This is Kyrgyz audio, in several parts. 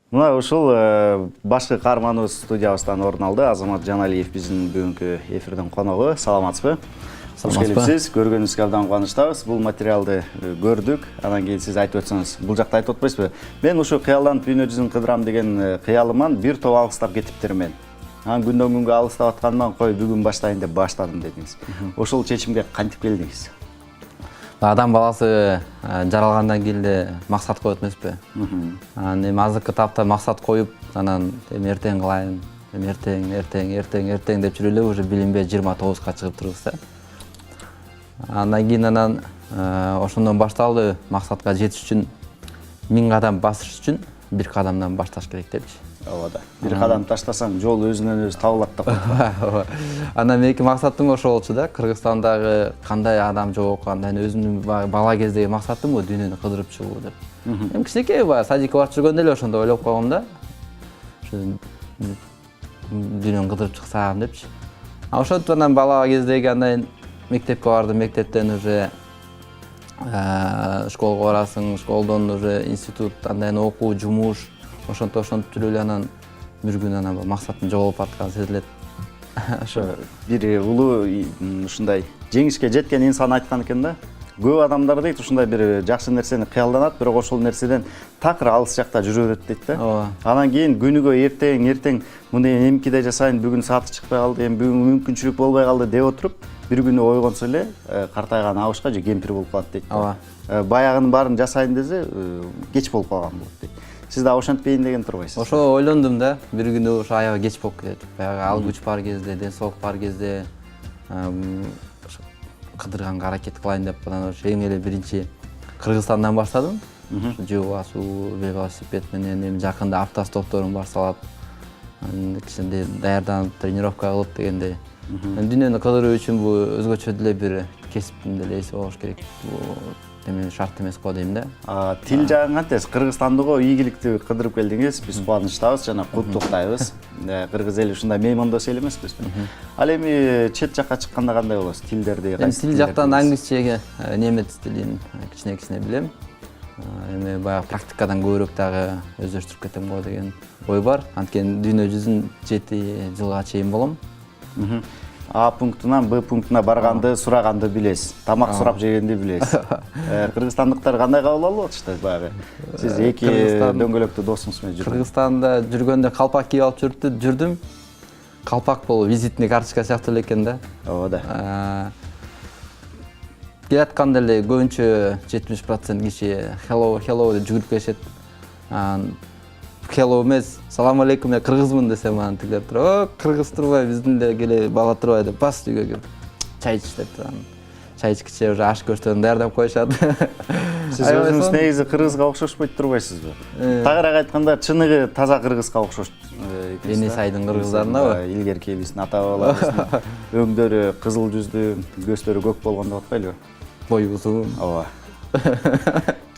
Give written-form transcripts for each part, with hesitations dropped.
Мына ушул башкы каарманыбыз студиябыздан орун алды. Азамат Жаналиев биздин бүгүнкү эфирдин коногу. Саламатсызбы? Кош келипсиз. Көргөнүбүзгө абдан кубанычтабыз. Бул материалды көрдүк. Анан кийин сиз айтып өтсөңүз, бул жакта айтып атпайсызбы? Мен ушу кыялданып дүйнө жүзүн кыдырам деген кыялыман бир топ алыстап кетиптермен. Анан күндөн күнгө алыстап аткандан кой бүгүн баштайын деп баштадым дедиңиз. Ошол чечимге кантип келдиңиз? Адам баласы жаралгандан кийин эле максат коет эмеспи? Эми азыркы тапта максат коюп, анан эртең кылайын, эртең деп жүрүп эле уже билинбей 29га чыгып турубуз да. Андан кийин ошондон башталды, максатка жетиш үчүн 1000 кадам басыш үчүн бир кадамдан башташ керек депчи. Ооба да. Бир кадам таштасаң, жол өзүнөн өзү табылат да коет. Анан меники максатым ошол болчу да. Кыргызстандагы кандай адам жок, андан өзүмдүн бала кездеги максатым бул дүйнөнү кыдырып чыгуу деп. Эми кичинекей садикке барып жүргөндө эле ошондо ойлоп койгом да. Ошо дүйнөнү кыдырып чыксам депчи. Ошентип анан бала кездеги андан мектепке бардым, мектептен уже школго барасың, школдон уже институт, андан окуу, жумуш, ошентип жүрүп эле анан бир күн анан максатым жоголуп атканы сезилет. Ошо бир улуу ушундай жеңишке жеткен инсан айткан экен да. Көп адамдар дейт ушундай бир жакшы нерсени кыялданат, бирок ошол нерседен такыр алыс жакта жүрө берет дейт да. Ооба. Анан кийин күнүгө эртең муну эмкиде жасайын, бүгүн сааты чыкпай калды, эми бүгүн мүмкүнчүлүк болбой калды деп отуруп, бир күнү ойгонсо эле картайган абышка же кемпир болуп калат дейт. Ооба. Баягынын баарын жасайын десе, кеч болуп калган болот дейт. Сиз да ошентпейин деген турбайсыз? Ошо ойлондум да, бир күнү ошо аябай кеч болуп кетет. Баягы ал күч бар кезде, ден соолук бар кезде кыдырганга аракет кылайын деп анан ошо эң эле биринчи Кыргызстандан баштадым. Жөө басуу, велосипед менен, эми жакында автостопторун бар салат. Кичине даярданып, тренировка кылып дегендей. Дүйнөнү кыдыруу үчүн бул өзгөчө деле бир кесиптин деле эси болуш керек. Эми шарт эмес го дейм да. Тил жагын кантесиз? Кыргызстандыго ийгиликтүү кыдырып келдиңиз. Биз кубанычтабыз жана куттуктайбыз. Кыргыз эли ушундай меймандос эл эмеспизби? Ал эми чет жакка чыкканда кандай болосуз? Тилдерди кайсы? Тил жактан англисчеге, немец тилин кичине белем. Эми баягы практикадан көбүрөөк дагы өздөштүрүп кетем го деген ой бар. Анткени дүйнө жүзүн 7 жылга чейин болом. А пунктунан Б пунктуна барганды, сураганды билесиз. Тамак сурап жегенди билесиз. Кыргызстандыктар кандай кабыл алып атышты баягы? Сиз эки дөңгөлөктүү досуңуз менен жүргөндө. Кыргызстанда жүргөндө калпак кийип алып жүрдүм. Калпак бул визитный карточка сыяктуу эле экен да. Ооба да. Келатканда эле көбүнчө 70% киши hello деп жүгүрүп келишет. Hello эмес, салам алейкум, мен кыргызмын десем, анан тилер туруп, кыргыз турбай, биздин эле келе бала турбай деп бас үйгө келип чай ич деп турам. Чай ичкиче уже аш көчтөн даярдап коюшат. Сиз өзүңүз негизи кыргызга окшошпойт турбайсызбы? Тагыраак айтканда, чыныгы таза кыргызга окшош экенсиз. Эни сайдын кыргыздарынабы? Илгерки биздин ата бабаларыбыздын өңдөрү кызыл жүздүү, көздөрү көк болгон деп атпайлыбы? Бою узун. Ооба.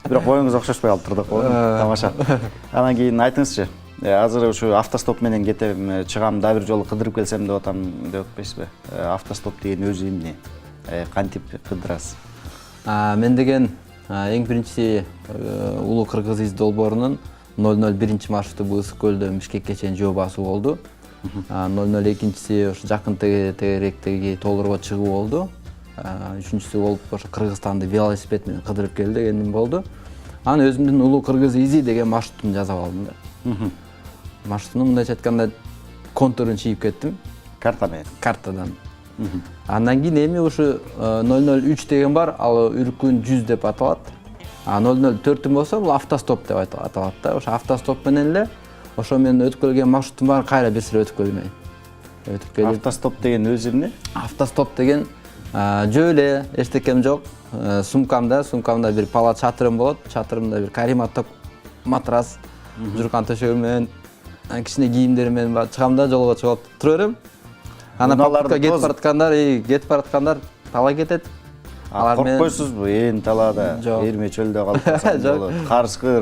Бирок боюңуз окшошпой калып турдук го. Тамаша. Анан кийин айтыңызчы, азыр ушу автостоп менен кетем, чыгам, да бир жолу кыдырып келсем деп атам деп атпайсызбы? Автостоп деген өзү эмне? Кантип кыдырасыз? Мен деген эң биринчи улуу кыргыз из долбоорунун 001 маршруту бул Ысык көлдөн Бишкекке чейин жөө басуу болду. 002-си ошо жакын тегеректеги тоолорго чыгуу болду. Үчүнчүсү болуп ошо Кыргызстанды велосипед менен кыдырып кел дегеним болду. Анан өзүмдүн улуу кыргыз изи деген маршрутумду жазып алдым да. Маршрутуну мындайча айтканда контурун чийип кеттим. Картадан. Андан кийин эми ушу 003 деген бар, ал Үркүн 100 деп аталат. 004 болсо бул автостоп деп аталат да. Ошо автостоп менен эле ошо менен өтүп келген маршрутум бар, кайра бир сыра өтүп келмей. Автостоп деген өзү эмне? Автостоп деген жөө эле эчтекем жок. Сумкамда бир палат чатырым болот. Чатырымда бир карематтык матрас, журкан төшөгүм менен, кичине кийимдерим менен чыгам да, жолго чыгып тура берем. Анан попутка кетип бараткандар тала кетет. Коркпойсузбу? Талаада, эрме чөлдө калып калсаң болот. Карышкыр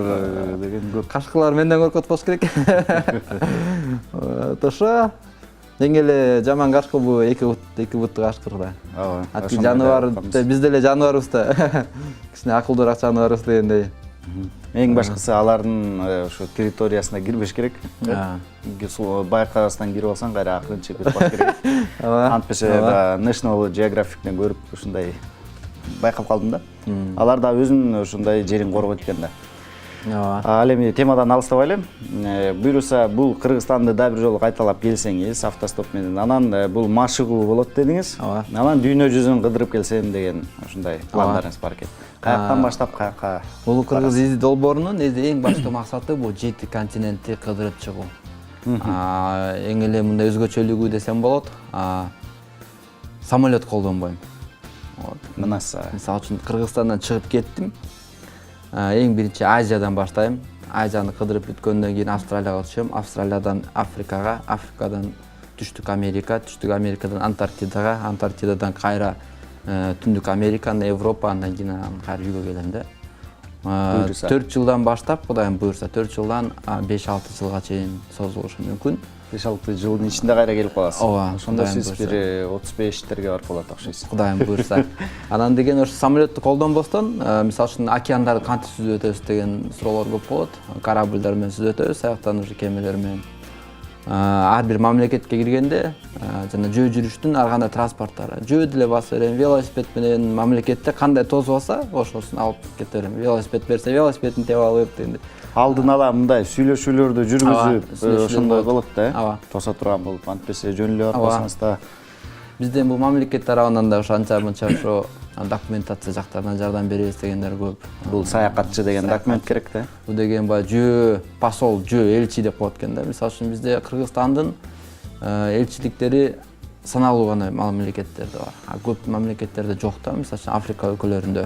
деген көп. Кашкырлар менден коркот болуш керек. Ошо эң эле жаман кашкы бул эки буттуу кашкыр да. Ооба. Атки жаныбар, биз деле жаныбарбыз да. Кичине акылдуураак жаныбарбыз дегендей. Эң башкысы алардын ошо территориясына кирбеш керек. Байкагастан кирип алсаң кайра акырынча кирип баш керек. Антпесе National Geographic'тен көрүп ушундай байкап калдым да. Алар да өзүнүн ушундай жерин коргойт экен да. Ал эми темадан алыстабай элем. Буюрса бул Кыргызстанды да бир жолу кайталап келсеңиз автостоп менен, анан бул машыгуу болот дедиңиз. Анан дүйнө жүзүн кыдырып келсем деген ушундай пландарыңыз бар экен. Каяктан баштап каяка? Улуу Кыргыз изи долбоорунун эң башкы максаты бул 7 континентти кыдырып чыгуу. Эң эле мындай өзгөчөлүгү десем болот. Самолет колдонбойм. Мынасы. Мисалы үчүн Кыргызстандан чыгып кеттим. Эң биринчи Азиядан баштайм. Азияны кыдырып бүткөндөн кийин Австралияга түшөм. Австралиядан Африкага, Африкадан Түштүк Америка, Түштүк Америкадан Антарктидага, Антарктидадан кайра Түндүк Американы, Европа, андан кийин кайра үйгө келем да. 4 жылдан баштап, Кудайым буйрса 4 жылдан 5-6 жылга чейин созулушу мүмкүн. 5-6 жылдын ичинде кайра келип каласыз. Ошондо сиз буйрса. бир 35-терге барып калат окшойсуз. Кудайым буйрса. Анан деген ошо самолетту колдонбостон, мисалы үчүн океандарды кантип сүзүп өтөбүз деген суроолор көп болот. Корабльдар менен сүзүп өтөбүз, аяктан уже кемелер менен. Ар бир мамлекетке киргенде жана жөө жүрүштүн ар кандай транспорттары, жөө деле басып берем, велосипед менен мамлекетте кандай тосуп алса, ошосун алып кете берем. Велосипед берсе, велосипедин теп алып дегенде. Алдын ала мындай сүйлөшүүлөрдү жүргүзүп, ошондой болот да. Тоса турган болуп, антпесе жөн эле барып калсаңыз да. Бизден бул мамлекет тарабынан да ошо анча-мынча ошо документация жактарынан жардам беребиз дегендер көп. Бул саякатчы деген документ керек да. Бул деген баягы жөө посол, жөө элчи деп коет экен да. Мисалы үчүн бизде Кыргызстандын элчиликтери саналуу гана мамлекеттерде бар. Көп мамлекеттерде жок да. Мисалы үчүн Африка өлкөлөрүндө.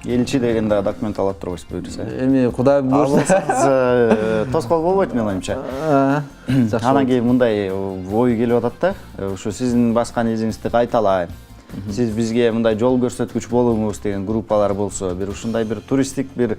Элчи деген да документ алып турбайсыз буюрса. Эми Кудай буйрса тоскоол болбойт менин оюмча. Анан кийин мындай ой келип атат да. Ушу сиздин баскан изиңизди кайталайм. Сиз бизге мындай жол көрсөткүч болуңуз деген группалар болсо, бир ушундай бир туристтик бир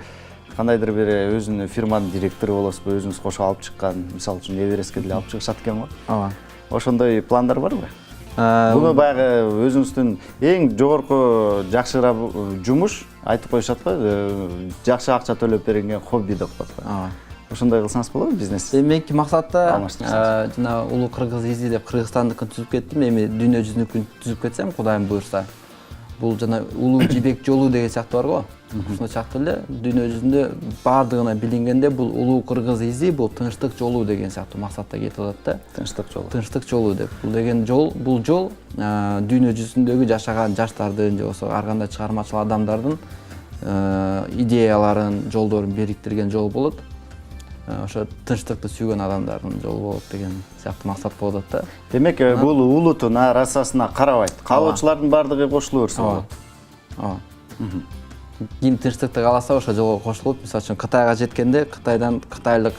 кандайдыр бир өзүнүн фирманын директору болосузбу, өзүңүз кошо алып чыккан, мисалы үчүн Эверестке деле алып чыгышат экен го. Ошондой пландар барбы? Буну баягы өзүңүздүн эң жогорку жакшыраак жумуш айтып коюшат го, жакшы акча төлөп берилген хобби деп коет го. Ошондой кылсаңыз болобу бизнес? Меники максатта жана Улуу Кыргыз изи деп Кыргызстандыкын түзүп кеттим. Эми дүйнө жүзүнүкүн түзүп кетсем, Кудайым буйрса, бул жана Улуу Жибек жолу деген сыяктуу бар го. Ошондой сыяктуу эле дүйнө жүзүндө баардыгына билингенде бул Улуу Кыргыз изи бул тынчтык жолу деген сыяктуу максатта кетип атат да. Тынчтык жолу. Тынчтык жолу деп. Бул деген жол, дүйнө жүзүндөгү жашаган жаштардын же болбосо ар кандай чыгармачыл адамдардын идеяларын, жолдорун бириктирген жол болот. Ошо тынчтыкты сүйгөн адамдардын жолу болот деген сыяктуу максат болуп атат да. Демек, бул улутун расасына карабайт. Каалоочулардын баардыгы кошулуп берсе болот. Ким тынчтыкты кааласа ошо жолго кошулуп, мисалы үчүн Кытайга жеткенде Кытайдан кытайлык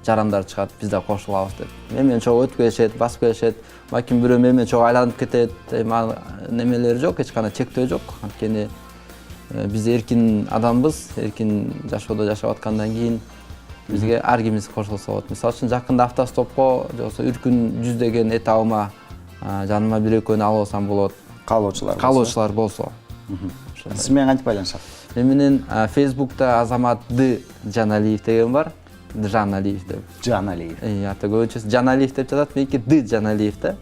жарандар чыгат, биз да кошулабыз деп. Менен чогуу өтүп келишет, басып келишет. Балким бирөө менен чогуу айланып кетет. Немелери жок, эч кандай чектөө жок. Анткени биз эркин адамбыз, эркин жашоодо жашап аткандан кийин бизге ар кимибиз кошулса болот. Мисалы үчүн жакында автостопко же болбосо үркүн жүздөгөн этабыма жаныма бир экөөнү алып алсам болот. Каалоочулар болсо. Сиз менен кантип байланышат? Мен менен Facebook'та Азамат Д Жаналиев деген бар. Жаналиев деп. Жаналиев. Ата көбүнчөсү Жаналиев деп жатат, меники Д Жаналиев да.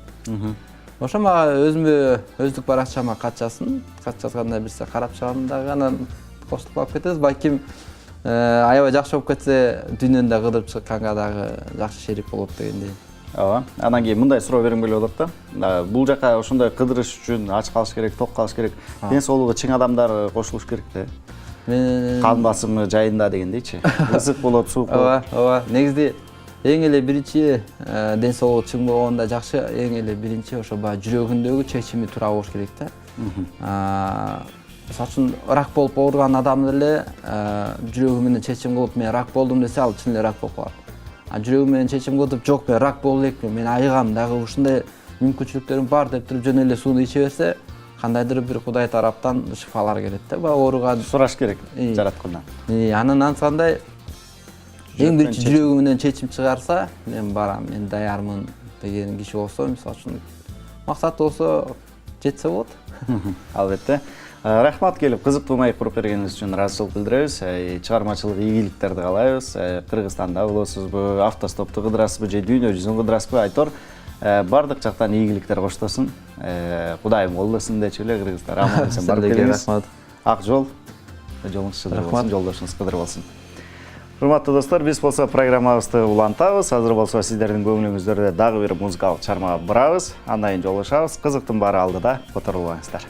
Ошо мага өзүмө өздүк баракчама кат жазсын. Кат жазганда бирсе карап чыгам дагы, анан кошулуп калып кетебиз. Балким аябай жакшы болуп кетсе, дүйнөнү да кыдырып чыкканга дагы жакшы шерик болот дегендей. Ооба. Анан кийин мындай суроо бергим келип атат да. Бул жака ошондой кыдырыш үчүн ач калыш керек, ток калыш керек. Ден соолугу чың адамдар кошулуш керек да. Кан басымы жайында дегендейчи. Ысык болот, суук болот. Ооба. Негизде эң эле биринчи ден соолугу чың болгондо жакшы, эң эле биринчи ошо баягы жүрөгүндөгү чечими туура болуш керек да. Мисалы үчүн рак болуп ооруган адам деле жүрөгү менен чечим кылып мен рак болдум десе, ал чын эле рак болуп калат. Жүрөгү менен чечим кылып жок, мен рак боло элекмин, мен айыгам дагы ушундай мүмкүнчүлүктөрүм бар деп туруп жөн эле сууну иче берсе, кандайдыр бир Кудай тараптан шифалар келет да. Баягы ооруган сураш керек жараткандан. Анан ансандай эң биринчи жүрөгү менен чечим чыгарса, мен барам, мен даярмын деген киши болсо, мисалы үчүн максат болсо жетсе болот. Албетте. Рахмат, келип кызыктуу маек куруп бергениңиз үчүн ыраазычылык билдиребиз. Чыгармачылык ийгиликтерди каалайбыз. Кыргызстанда болосузбу, автостопту кыдырасызбы же дүйнө жүзүн кыдырасызбы, айтор бардык жактан ийгиликтер коштосун. Кудайым колдосун дечү эле, кыргыздар аман эсен барып келиңиз. Рахмат. Ак жол, жолуңуз чыдыр болсун, жолдошуңуз кыдыр болсун. Урматтуу достор, биз болсо программабызды улантабыз. Азыр болсо сиздердин көңүлүңүздөрдө дагы бир музыкалык чыгармага бурабыз. Андан кийин жолугушабыз. Кызыктын баары алдыда, которулбаңыздар.